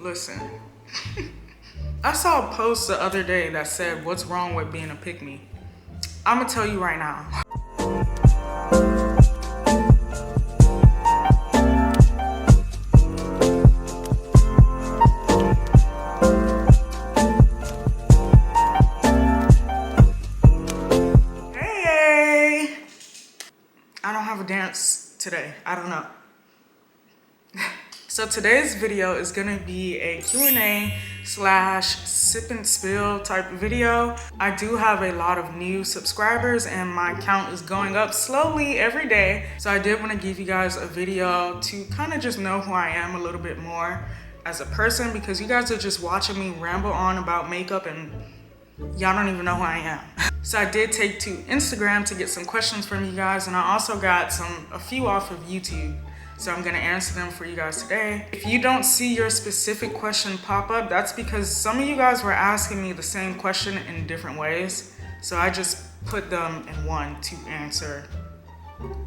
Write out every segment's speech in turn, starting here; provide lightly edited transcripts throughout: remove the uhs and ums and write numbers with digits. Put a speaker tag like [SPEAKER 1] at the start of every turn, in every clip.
[SPEAKER 1] Listen, I saw a post the other day that said, what's wrong with being a pick-me? I'm gonna tell you right now. Hey! I don't have a dance today. I don't know. So today's video is gonna be a Q&A slash sip and spill type video. I do have a lot of new subscribers and my count is going up slowly every day. So I did want to give you guys a video to kind of just know who I am a little bit more as a person, because you guys are just watching me ramble on about makeup and y'all don't even know who I am. So I did take to Instagram to get some questions from you guys, and I also got a few off of YouTube. So I'm gonna answer them for you guys today. If you don't see your specific question pop up, that's because some of you guys were asking me the same question in different ways. So I just put them in one to answer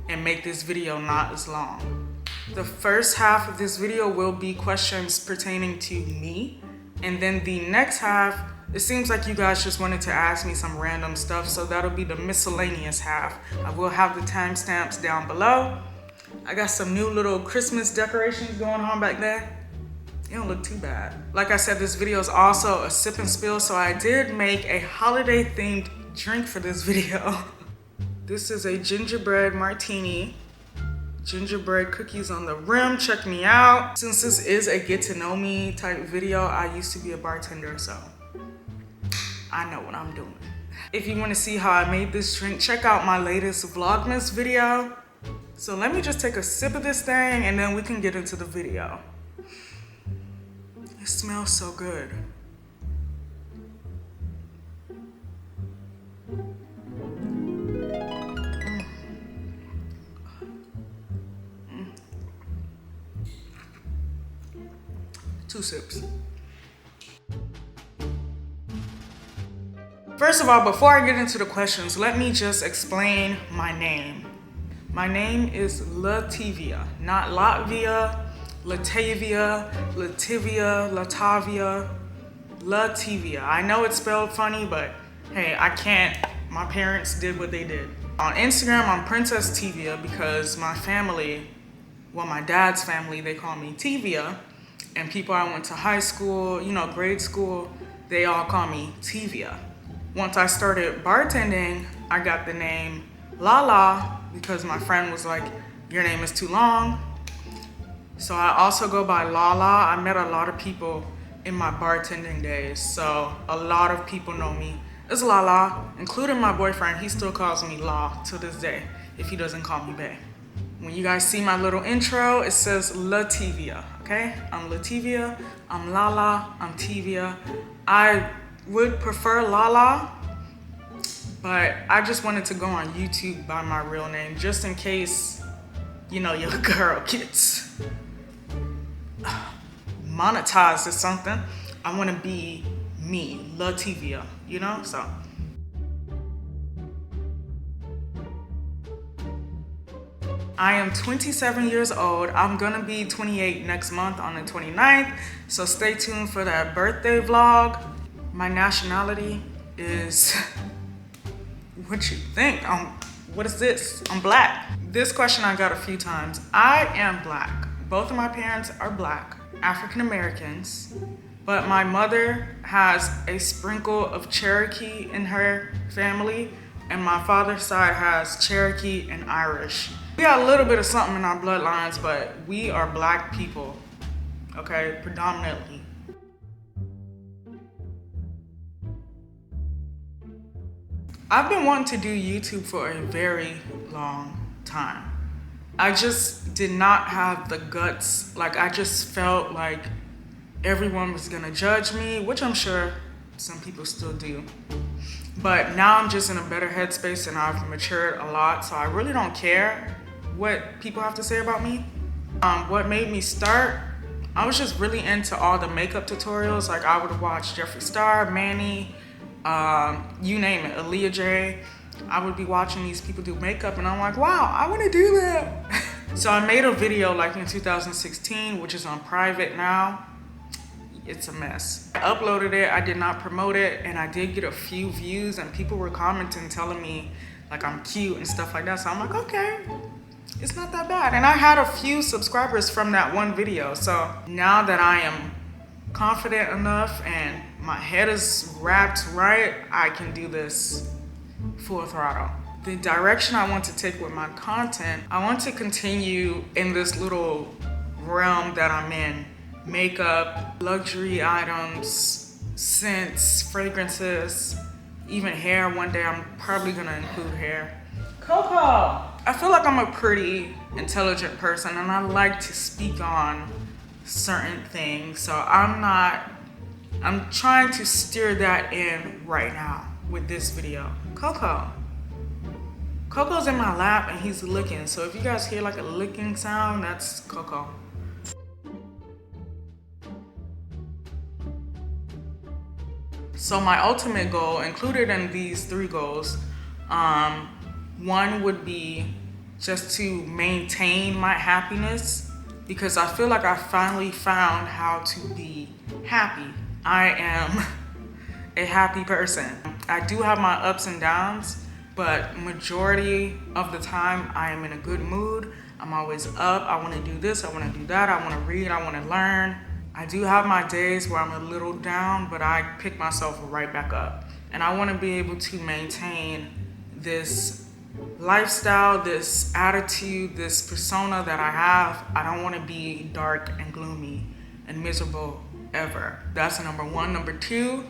[SPEAKER 1] and make this video not as long. The first half of this video will be questions pertaining to me. And then the next half, it seems like you guys just wanted to ask me some random stuff. So that'll be the miscellaneous half. I will have the timestamps down below. I got some new little Christmas decorations going on back there. It don't look too bad. Like I said, this video is also a sip and spill, so I did make a holiday themed drink for this video. This is a gingerbread martini. Gingerbread cookies on the rim, check me out. Since this is a get to know me type video, I used to be a bartender, so I know what I'm doing. If you want to see how I made this drink, check out my latest Vlogmas video. So let me just take a sip of this thing and then we can get into the video. It smells so good. Two sips. First of all, before I get into the questions, let me just explain my name. My name is Lativia, not Latvia, Latavia, Lativia, Latavia, Lativia. I know it's spelled funny, but hey, I can't. My parents did what they did. On Instagram, I'm Princess Tivia because my family, well, my dad's family, they call me Tivia. And people I went to high school, grade school, they all call me Tivia. Once I started bartending, I got the name Lala because my friend was like, your name is too long. So I also go by Lala. I met a lot of people in my bartending days. So a lot of people know me as Lala, including my boyfriend. He still calls me La to this day if he doesn't call me Bae. When you guys see my little intro, it says Lativia, okay? I'm Lativia, I'm Lala, I'm Tivia. I would prefer Lala, but I just wanted to go on YouTube by my real name just in case, your girl gets monetized or something. I want to be me, Lativia, so. I am 27 years old. I'm gonna be 28 next month on the 29th, so stay tuned for that birthday vlog. My nationality is, what you think? What is this? I'm black. This question I got a few times. I am black. Both of my parents are black, African Americans, but my mother has a sprinkle of Cherokee in her family, and my father's side has Cherokee and Irish. We got a little bit of something in our bloodlines, but we are black people, okay, predominantly. I've been wanting to do YouTube for a very long time. I just did not have the guts. I just felt like everyone was gonna judge me, which I'm sure some people still do. But now I'm just in a better headspace and I've matured a lot, so I really don't care what people have to say about me. What made me start, I was just really into all the makeup tutorials. I would watch Jeffree Star, Manny, you name it, Aaliyah J. I would be watching these people do makeup and I'm like, wow, I want to do that. So I made a video in 2016, which is on private now. it's a mess. I uploaded it, I did not promote it, and I did get a few views, and people were commenting telling me like I'm cute and stuff like that. So I'm like, okay, it's not that bad. And I had a few subscribers from that one video. So now that I am confident enough and my head is wrapped right, I can do this full throttle. The direction I want to take with my content, I want to continue in this little realm that I'm in. Makeup, luxury items, scents, fragrances, even hair. One day I'm probably gonna include hair. Coco! I feel like I'm a pretty intelligent person and I like to speak on certain things. So I'm trying to steer that in right now with this video. Coco. Coco's in my lap and he's licking. So if you guys hear like a licking sound, that's Coco. So my ultimate goal, included in these 3 goals, one would be just to maintain my happiness, because I feel like I finally found how to be happy. I am a happy person. I do have my ups and downs, but majority of the time I am in a good mood. I'm always up. I want to do this, I want to do that, I want to read, I want to learn. I do have my days where I'm a little down, but I pick myself right back up. And I want to be able to maintain this lifestyle, this attitude, this persona that I have. I don't want to be dark and gloomy and miserable ever. That's number 1. Number 2,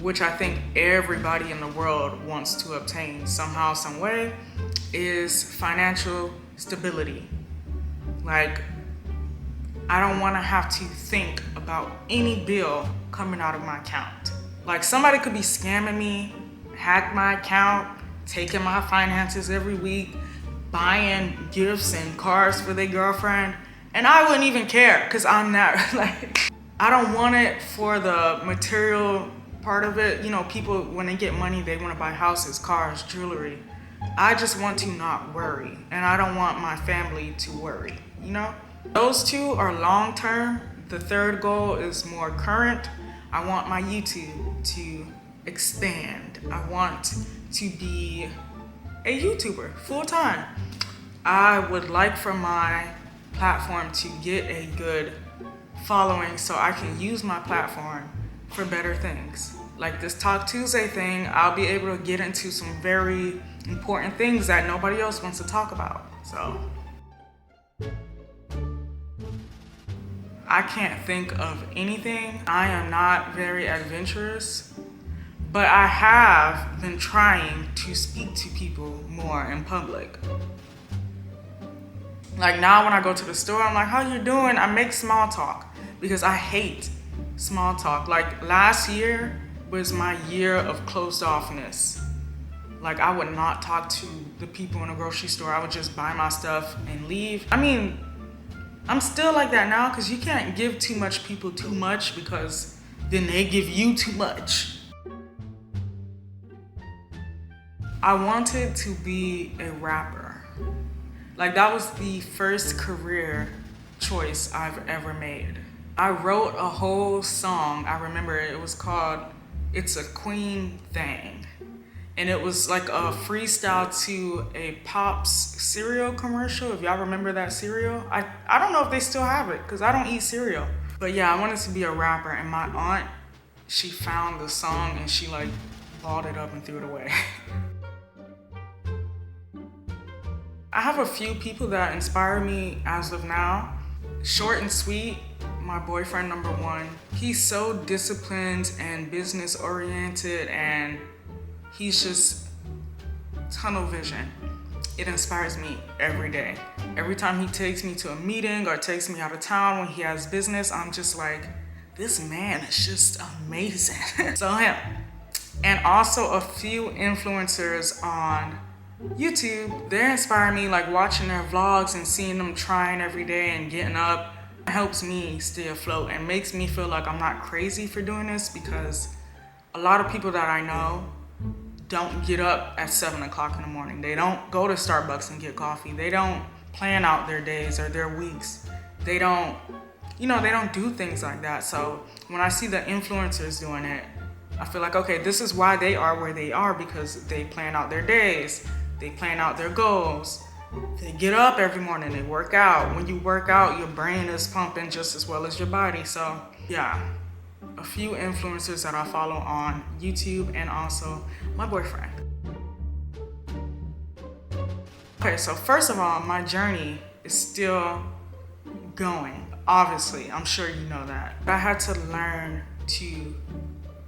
[SPEAKER 1] which I think everybody in the world wants to obtain somehow, some way, is financial stability. Like, I don't want to have to think about any bill coming out of my account. Like, somebody could be scamming me, hack my account, taking my finances every week, buying gifts and cars for their girlfriend, and I wouldn't even care, because I'm not, like, I don't want it for the material part of it. You know, people, when they get money, they want to buy houses, cars, jewelry. I just want to not worry, and I don't want my family to worry, you know? Those 2 are long term. The 3rd goal is more current. I want my YouTube to expand. I want to be a YouTuber full time. I would like for my platform to get a good following so I can use my platform for better things. Like this Talk Tuesday thing, I'll be able to get into some very important things that nobody else wants to talk about. So I can't think of anything. I am not very adventurous, but I have been trying to speak to people more in public. Like now when I go to the store, I'm like, how you doing? I make small talk because I hate small talk. Like last year was my year of closed offness. Like I would not talk to the people in the grocery store. I would just buy my stuff and leave. I mean, I'm still like that now because you can't give too much people too much because then they give you too much. I wanted to be a rapper. Like that was the first career choice I've ever made. I wrote a whole song. I remember it was called It's a Queen Thing. And it was like a freestyle to a Pops cereal commercial. If y'all remember that cereal. I don't know if they still have it because I don't eat cereal. But yeah, I wanted to be a rapper, and my aunt, she found the song and she like balled it up and threw it away. I have a few people that inspire me as of now. Short and sweet, my boyfriend number 1. He's so disciplined and business oriented, and he's just tunnel vision. It inspires me every day. Every time he takes me to a meeting or takes me out of town when he has business, I'm just like, this man is just amazing. So him. And also a few influencers on YouTube, they inspire me, like watching their vlogs and seeing them trying every day and getting up. It helps me stay afloat and makes me feel like I'm not crazy for doing this, because a lot of people that I know don't get up at 7 o'clock in the morning. They don't go to Starbucks and get coffee. They don't plan out their days or their weeks. They don't, they don't do things like that. So when I see the influencers doing it, I feel like, okay, this is why they are where they are, because they plan out their days, they plan out their goals. They get up every morning, they work out. When you work out, your brain is pumping just as well as your body. So yeah, a few influencers that I follow on YouTube, and also my boyfriend. Okay, so first of all, my journey is still going. Obviously, I'm sure you know that. I had to learn to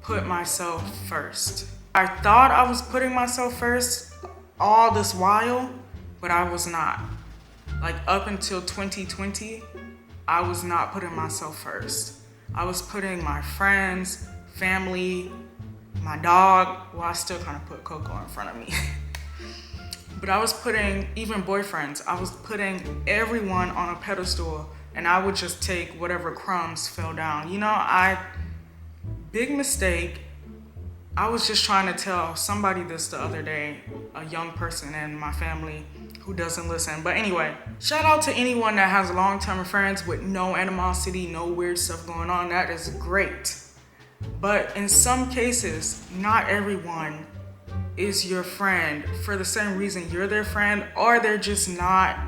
[SPEAKER 1] put myself first. I thought I was putting myself first all this while, but I was not. Like up until 2020, I was not putting myself first. I was putting my friends, family, my dog. Well, I still kind of put Coco in front of me. But I was putting, even boyfriends, I was putting everyone on a pedestal, and I would just take whatever crumbs fell down. Big mistake. I was just trying to tell somebody this the other day, a young person in my family who doesn't listen. But anyway, shout out to anyone that has long-term friends with no animosity, no weird stuff going on. That is great. But in some cases, not everyone is your friend for the same reason you're their friend, or they're just not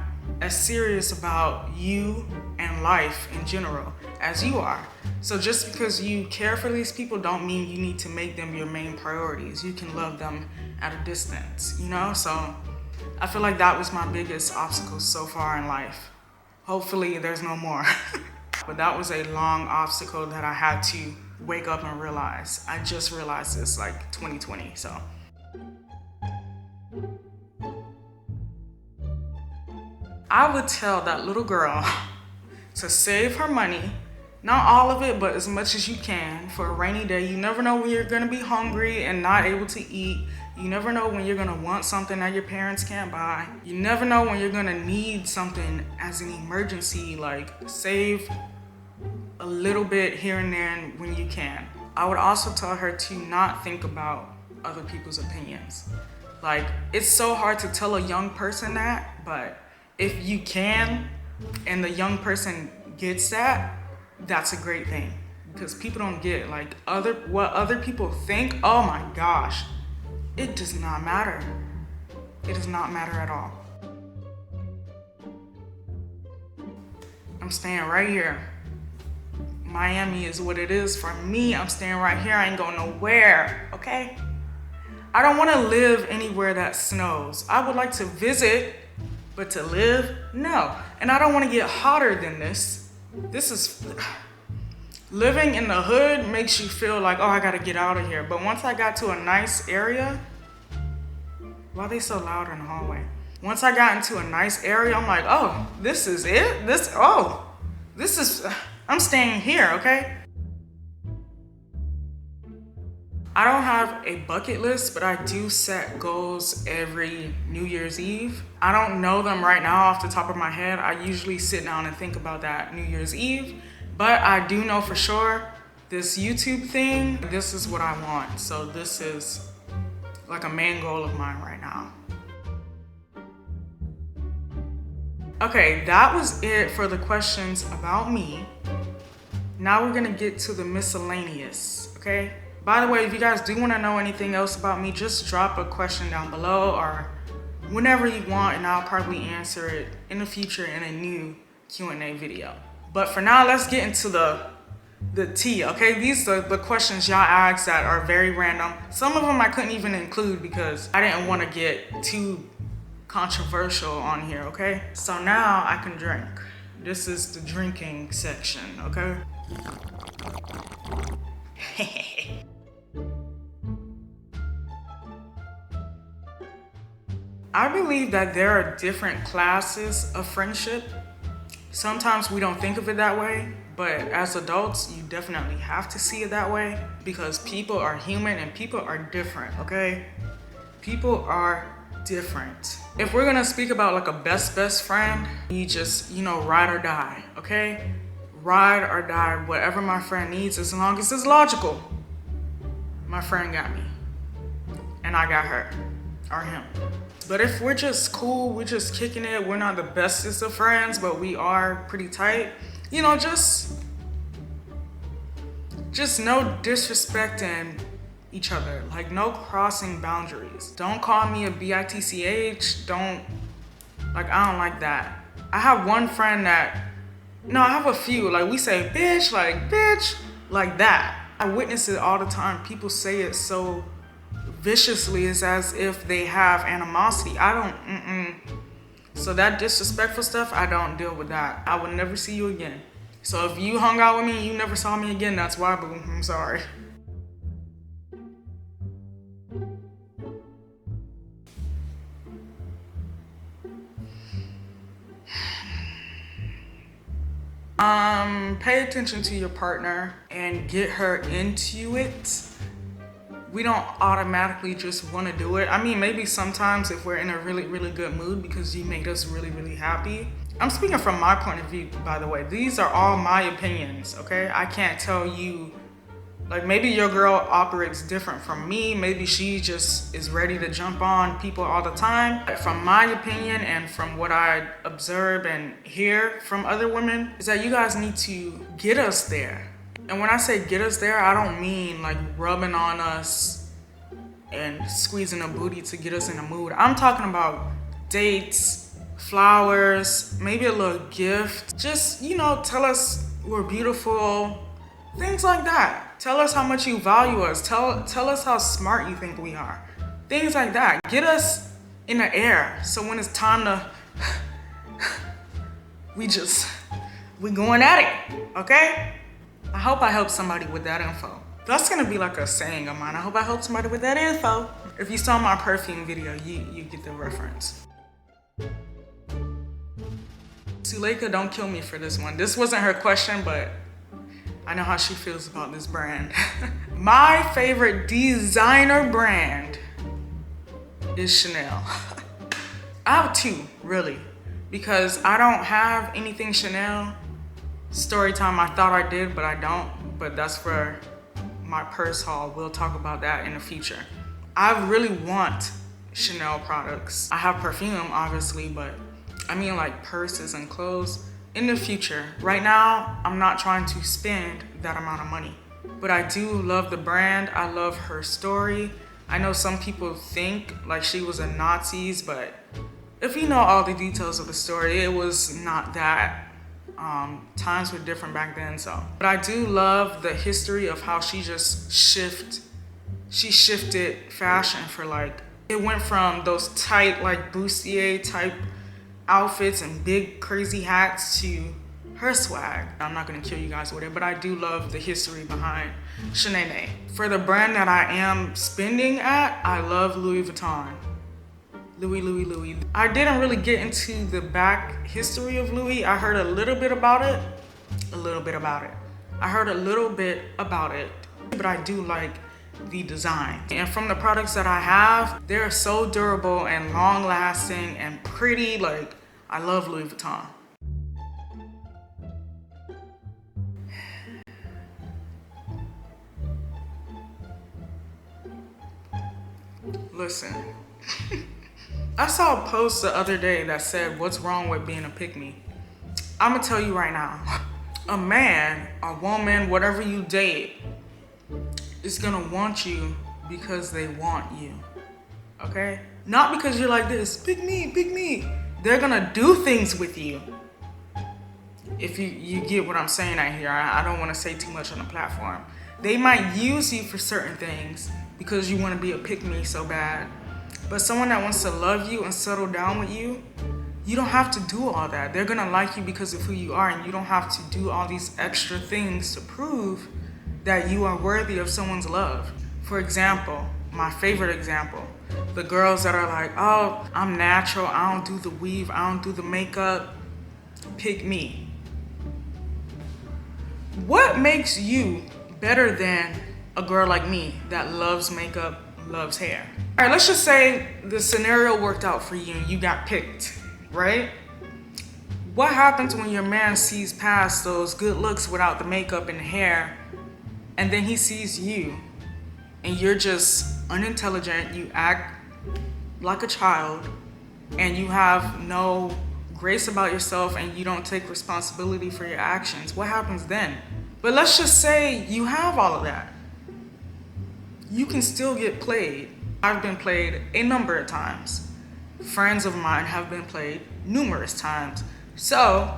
[SPEAKER 1] as serious about you and life in general as you are. So just because you care for these people don't mean you need to make them your main priorities. You can love them at a distance, So I feel like that was my biggest obstacle so far in life. Hopefully there's no more. But that was a long obstacle that I had to wake up and realize. I just realized this like 2020, so. I would tell that little girl to save her money, not all of it, but as much as you can for a rainy day. You never know when you're gonna be hungry and not able to eat. You never know when you're gonna want something that your parents can't buy. You never know when you're gonna need something as an emergency. Like, save a little bit here and there when you can. I would also tell her to not think about other people's opinions. Like, it's so hard to tell a young person that, but if you can, and the young person gets that, that's a great thing. Because people don't get what other people think. Oh my gosh, it does not matter. It does not matter at all. I'm staying right here. Miami is what it is for me. I'm staying right here. I ain't going nowhere, okay? I don't want to live anywhere that snows. I would like to visit, but to live, no. And I don't want to get hotter than this. Living in the hood makes you feel like, oh, I gotta get out of here. But once I got to a nice area, why are they so loud in the hallway? Once I got into a nice area, I'm like, oh, this is it? I'm staying here, okay? I don't have a bucket list, but I do set goals every New Year's Eve. I don't know them right now off the top of my head. I usually sit down and think about that New Year's Eve, but I do know for sure this YouTube thing, this is what I want. So this is like a main goal of mine right now. Okay, that was it for the questions about me. Now we're gonna get to the miscellaneous, okay? By the way, if you guys do want to know anything else about me, just drop a question down below or whenever you want, and I'll probably answer it in the future in a new Q&A video. But for now, let's get into the tea, okay? These are the questions y'all asked that are very random. Some of them I couldn't even include because I didn't want to get too controversial on here, okay? So now I can drink. This is the drinking section, okay? I believe that there are different classes of friendship. Sometimes we don't think of it that way, but as adults, you definitely have to see it that way because people are human and people are different, okay? People are different. If we're gonna speak about like a best friend, you just, ride or die, okay? Ride or die, whatever my friend needs, as long as it's logical. My friend got me, and I got her, or him. But if we're just cool, we're just kicking it, we're not the bestest of friends, but we are pretty tight, you know, just no disrespecting each other, like no crossing boundaries. Don't call me a bitch. Don't, like, I don't like that. I have one friend that, no, I have a few, like we say bitch, like that. I witness it all the time. People say it so viciously, it's as if they have animosity. I don't, So that disrespectful stuff, I don't deal with that. I would never see you again. So if you hung out with me and you never saw me again, that's why, boo. I'm sorry. Pay attention to your partner and get her into it. We don't automatically just want to do it. I mean, maybe sometimes if we're in a really, really good mood because you made us really, really happy. I'm speaking from my point of view, by the way. These are all my opinions, okay? I can't tell you, like, maybe your girl operates different from me. Maybe she just is ready to jump on people all the time. But from my opinion and from what I observe and hear from other women is that you guys need to get us there. And when I say get us there, I don't mean like rubbing on us and squeezing a booty to get us in the mood. I'm talking about dates, flowers, maybe a little gift. Just, you know, tell us we're beautiful, things like that. Tell us how much you value us. Tell us how smart you think we are. Things like that. Get us in the air. So when it's time to, we going at it, okay? I hope I helped somebody with that info. That's gonna be like a saying of mine. I hope I helped somebody with that info. If you saw my perfume video, you get the reference. Suleika, don't kill me for this one. This wasn't her question, but I know how she feels about this brand. My favorite designer brand is Chanel. I have two, really, because I don't have anything Chanel. Story time, I thought I did, but I don't. But that's for my purse haul. We'll talk about that in the future. I really want Chanel products. I have perfume, obviously, but I mean like purses and clothes in the future. Right now, I'm not trying to spend that amount of money, but I do love the brand. I love her story. I know some people think like she was a Nazis, but if you know all the details of the story, it was not that. Times were different back then, so. But I do love the history of how she just shifted fashion for like, it went from those tight like bustier type outfits and big crazy hats to her swag. I'm not gonna kill you guys with it, but I do love the history behind Chanel. For the brand that I am spending at, I love Louis Vuitton. Louis. I didn't really get into the back history of Louis. I heard a little bit about it. I heard a little bit about it, but I do like the design. And from the products that I have, they're so durable and long lasting and pretty. Like, I love Louis Vuitton. Listen. I saw a post the other day that said, what's wrong with being a pick-me? I'm gonna tell you right now, a man, a woman, whatever you date, is gonna want you because they want you, okay? Not because you're like this, pick me. They're gonna do things with you. If you get what I'm saying out here, I don't wanna say too much on the platform. They might use you for certain things because you wanna be a pick-me so bad. But someone that wants to love you and settle down with you, you don't have to do all that. They're gonna like you because of who you are, and you don't have to do all these extra things to prove that you are worthy of someone's love. For example, my favorite example, the girls that are like, oh, I'm natural, I don't do the weave, I don't do the makeup, pick me. What makes you better than a girl like me that loves makeup, loves hair? All right, let's just say the scenario worked out for you and you got picked, right? What happens when your man sees past those good looks without the makeup and the hair, and then he sees you and you're just unintelligent, you act like a child and you have no grace about yourself and you don't take responsibility for your actions, what happens then? But let's just say you have all of that. You can still get played. I've been played a number of times. Friends of mine have been played numerous times. So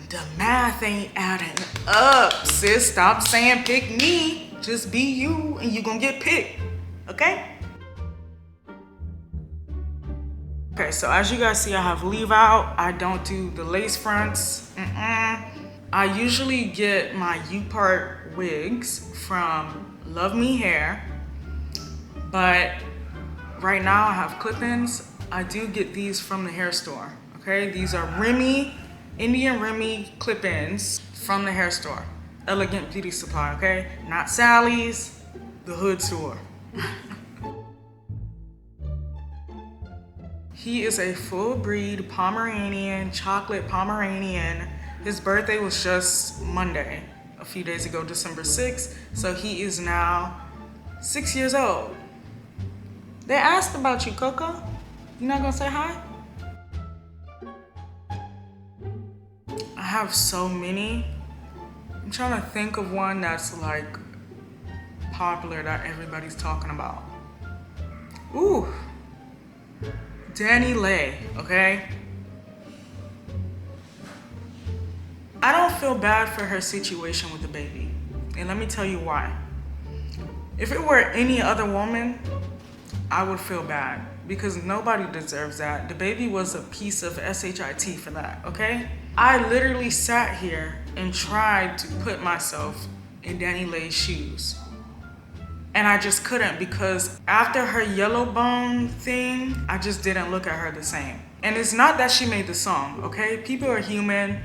[SPEAKER 1] the math ain't adding up, sis. Stop saying pick me. Just be you and you gonna get picked, okay? Okay, so as you guys see, I have leave out. I don't do the lace fronts. I usually get my U-part wigs from Love Me Hair, but right now I have clip-ins. I do get these from the hair store, okay? These are Remy, Indian Remy clip-ins from the hair store. Elegant Beauty Supply, okay? Not Sally's, the hood store. He is a full breed Pomeranian, chocolate Pomeranian. His birthday was just Monday, a few days ago, December 6th. So he is now 6 years old. They asked about you, Coco. You not gonna say hi? I have so many. I'm trying to think of one that's like popular that everybody's talking about. Ooh. Danny Lay, okay? I don't feel bad for her situation with the baby. And let me tell you why. If it were any other woman, I would feel bad because nobody deserves that. The baby was a piece of SHIT for that, okay? I literally sat here and tried to put myself in Danny Lay's shoes. And I just couldn't because after her yellow bone thing, I just didn't look at her the same. And it's not that she made the song, okay? People are human.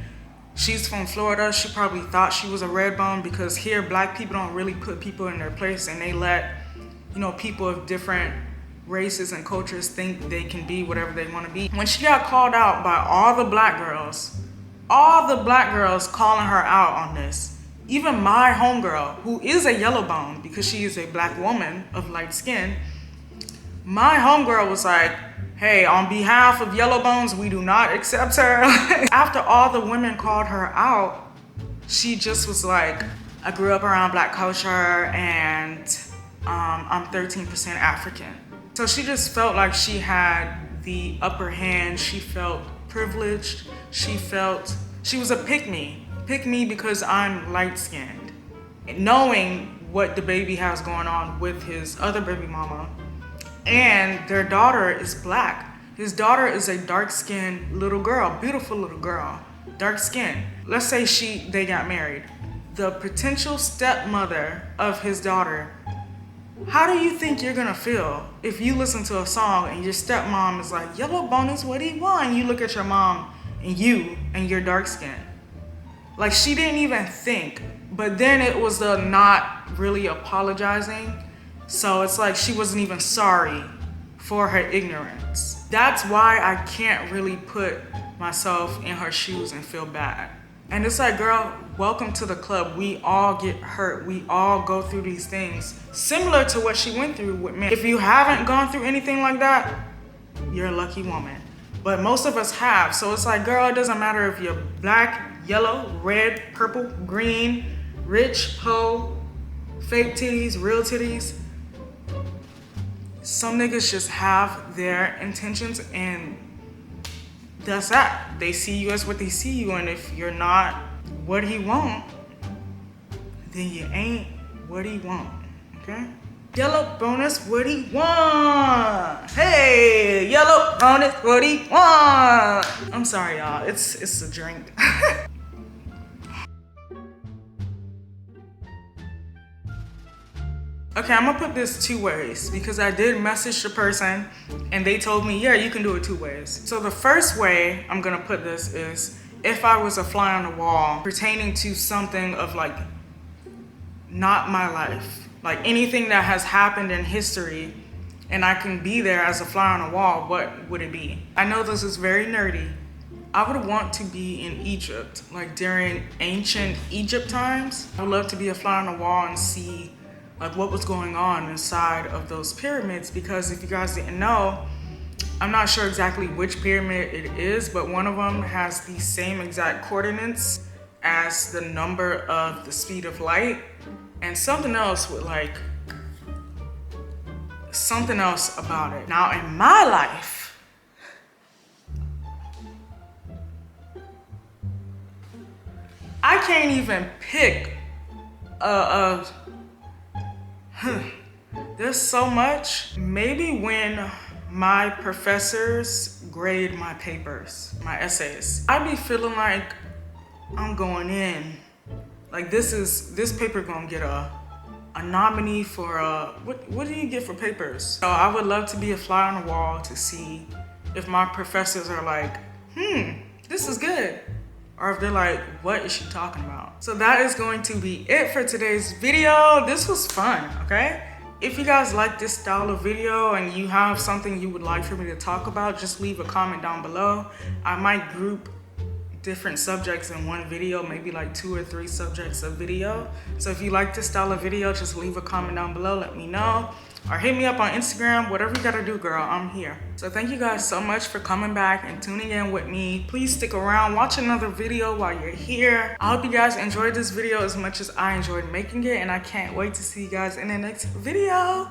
[SPEAKER 1] She's from Florida. She probably thought she was a red bone because here black people don't really put people in their place and they let, you know, people of different races and cultures think they can be whatever they want to be. When she got called out by all the black girls calling her out on this, even my homegirl, who is a yellow bone because she is a black woman of light skin, my homegirl was like, hey, on behalf of yellow bones, we do not accept her. After all the women called her out, she just was like, I grew up around black culture and I'm 13% African. So she just felt like she had the upper hand. She felt privileged. She felt she was a pick-me because I'm light-skinned. Knowing what the baby has going on with his other baby mama, and their daughter is black. His daughter is a dark-skinned little girl, beautiful little girl, dark skin. Let's say they got married. The potential stepmother of his daughter, how do you think you're gonna feel if you listen to a song and your stepmom is like, yellow bone is what he want, and you look at your mom and you're dark skinned? Like, she didn't even think, but then it was the not really apologizing. So it's like she wasn't even sorry for her ignorance. That's why I can't really put myself in her shoes and feel bad. And it's like, girl, welcome to the club. We all get hurt. We all go through these things similar to what she went through with me. If you haven't gone through anything like that, you're a lucky woman. But most of us have. So it's like, girl, it doesn't matter if you're black, yellow, red, purple, green, rich, hoe, fake titties, real titties. Some niggas just have their intentions and that's that. They see you as what they see you, and if you're not what he want, then you ain't what he want, okay? Yellow bonus, what he want? Hey, yellow bonus, what he want? I'm sorry, y'all. It's a drink. Okay, I'm gonna put this 2 ways because I did message the person and they told me, yeah, you can do it 2 ways. So the first way I'm gonna put this is if I was a fly on the wall pertaining to something of like not my life, like anything that has happened in history and I can be there as a fly on the wall, what would it be? I know this is very nerdy. I would want to be in Egypt, like during ancient Egypt times. I would love to be a fly on the wall and see like what was going on inside of those pyramids, because if you guys didn't know, I'm not sure exactly which pyramid it is, but one of them has the same exact coordinates as the number of the speed of light, and something else with like something else about it. Now in my life, I can't even pick there's so much. Maybe when my professors grade my papers, my essays, I be feeling like I'm going in. Like this paper gonna get a nominee for what do you get for papers? So I would love to be a fly on the wall to see if my professors are like, this is good. Or if they're like, what is she talking about? So that is going to be it for today's video. This was fun, okay? If you guys like this style of video and you have something you would like for me to talk about, just leave a comment down below. I might group different subjects in one video, maybe like 2 or 3 subjects a video. So if you like this style of video, just leave a comment down below, let me know. Or hit me up on Instagram, whatever you gotta do, girl, I'm here. So thank you guys so much for coming back and tuning in with me. Please stick around, watch another video while you're here. I hope you guys enjoyed this video as much as I enjoyed making it, and I can't wait to see you guys in the next video.